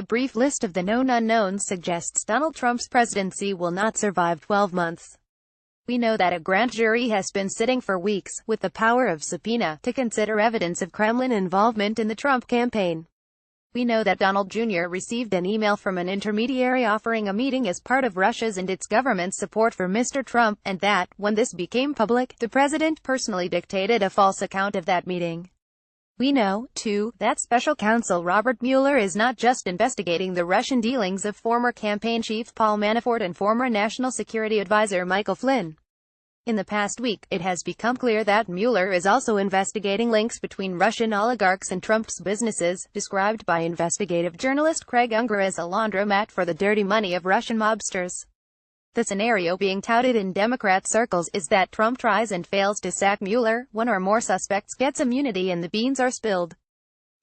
A brief list of the known unknowns suggests Donald Trump's presidency will not survive 12 months. We know that a grand jury has been sitting for weeks, with the power of subpoena, to consider evidence of Kremlin involvement in the Trump campaign. We know that Donald Jr. received an email from an intermediary offering a meeting as part of Russia's and its government's support for Mr. Trump, and that, when this became public, the president personally dictated a false account of that meeting. We know, too, that special counsel Robert Mueller is not just investigating the Russian dealings of former campaign chief Paul Manafort and former National Security Advisor Michael Flynn. In the past week, it has become clear that Mueller is also investigating links between Russian oligarchs and Trump's businesses, described by investigative journalist Craig Unger as a laundromat for the dirty money of Russian mobsters. The scenario being touted in Democrat circles is that Trump tries and fails to sack Mueller, one or more suspects gets immunity and the beans are spilled.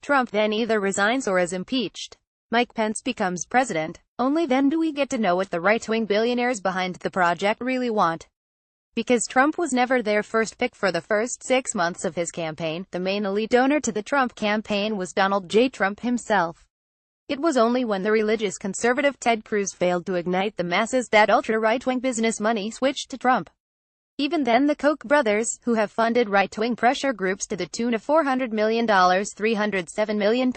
Trump then either resigns or is impeached. Mike Pence becomes president. Only then do we get to know what the right-wing billionaires behind the project really want. Because Trump was never their first pick for the first 6 months of his campaign, the main elite donor to the Trump campaign was Donald J. Trump himself. It was only when the religious conservative Ted Cruz failed to ignite the masses that ultra-right-wing business money switched to Trump. Even then, the Koch brothers, who have funded right-wing pressure groups to the tune of $400 million £307 million,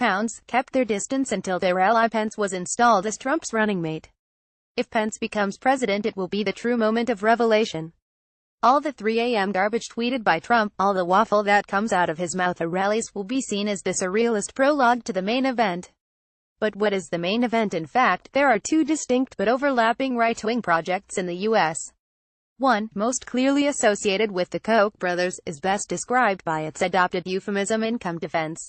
kept their distance until their ally Pence was installed as Trump's running mate. If Pence becomes president, it will be the true moment of revelation. All the 3 a.m. garbage tweeted by Trump, all the waffle that comes out of his mouth at rallies, will be seen as the surrealist prologue to the main event. But what is the main event? In fact, there are two distinct but overlapping right-wing projects in the U.S. One, most clearly associated with the Koch brothers, is best described by its adopted euphemism income defense.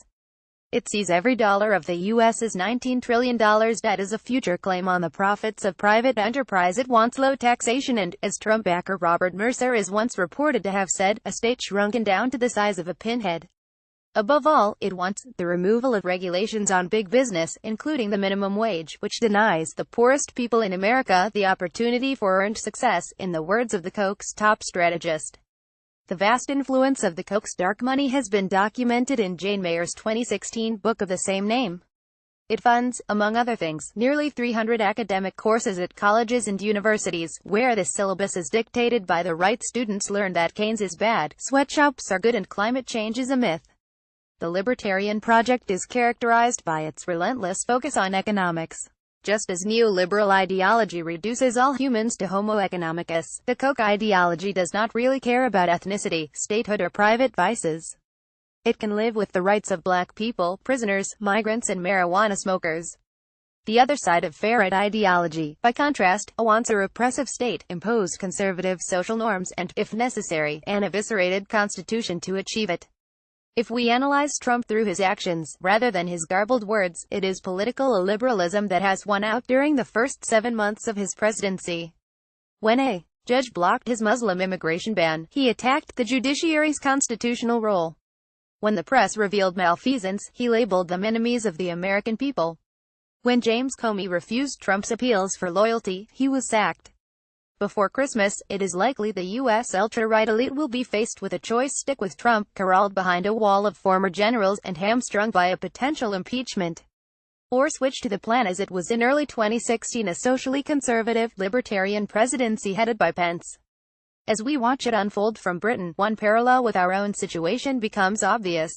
It sees every dollar of the U.S.'s $19 trillion debt as a future claim on the profits of private enterprise. It wants low taxation and, as Trump backer Robert Mercer is once reported to have said, a state shrunken down to the size of a pinhead. Above all, it wants the removal of regulations on big business, including the minimum wage, which denies the poorest people in America the opportunity for earned success, in the words of the Koch's top strategist. The vast influence of the Koch's dark money has been documented in Jane Mayer's 2016 book of the same name. It funds, among other things, nearly 300 academic courses at colleges and universities, where the syllabus is dictated by the right. Students learn that Keynes is bad, sweatshops are good, and climate change is a myth. The Libertarian Project is characterized by its relentless focus on economics. Just as neoliberal ideology reduces all humans to Homo economicus, the Koch ideology does not really care about ethnicity, statehood, or private vices. It can live with the rights of black people, prisoners, migrants, and marijuana smokers. The other side of Farrad ideology, by contrast, wants a repressive state, imposed conservative social norms, and, if necessary, an eviscerated constitution to achieve it. If we analyze Trump through his actions, rather than his garbled words, it is political illiberalism that has won out during the first 7 months of his presidency. When a judge blocked his Muslim immigration ban, he attacked the judiciary's constitutional role. When the press revealed malfeasance, he labeled them enemies of the American people. When James Comey refused Trump's appeals for loyalty, he was sacked. Before Christmas, it is likely the U.S. ultra-right elite will be faced with a choice: stick with Trump, corralled behind a wall of former generals and hamstrung by a potential impeachment, or switch to the plan as it was in early 2016, a socially conservative, libertarian presidency headed by Pence. As we watch it unfold from Britain, one parallel with our own situation becomes obvious.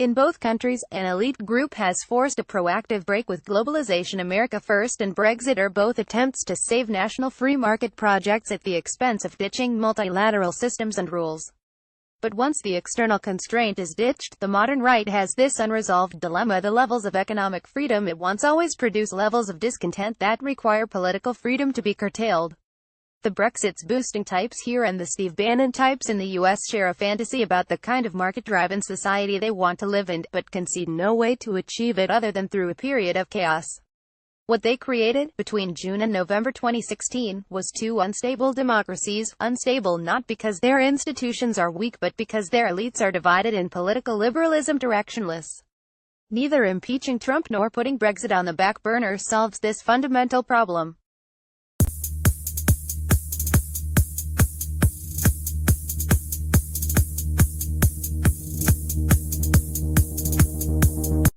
In both countries, an elite group has forced a proactive break with globalization. America First and Brexit are both attempts to save national free market projects at the expense of ditching multilateral systems and rules. But once the external constraint is ditched, the modern right has this unresolved dilemma: the levels of economic freedom it wants always produce levels of discontent that require political freedom to be curtailed. The Brexit's boosting types here and the Steve Bannon types in the U.S. share a fantasy about the kind of market-driven society they want to live in, but can see no way to achieve it other than through a period of chaos. What they created, between June and November 2016, was two unstable democracies, unstable not because their institutions are weak but because their elites are divided in political liberalism, directionless. Neither impeaching Trump nor putting Brexit on the back burner solves this fundamental problem.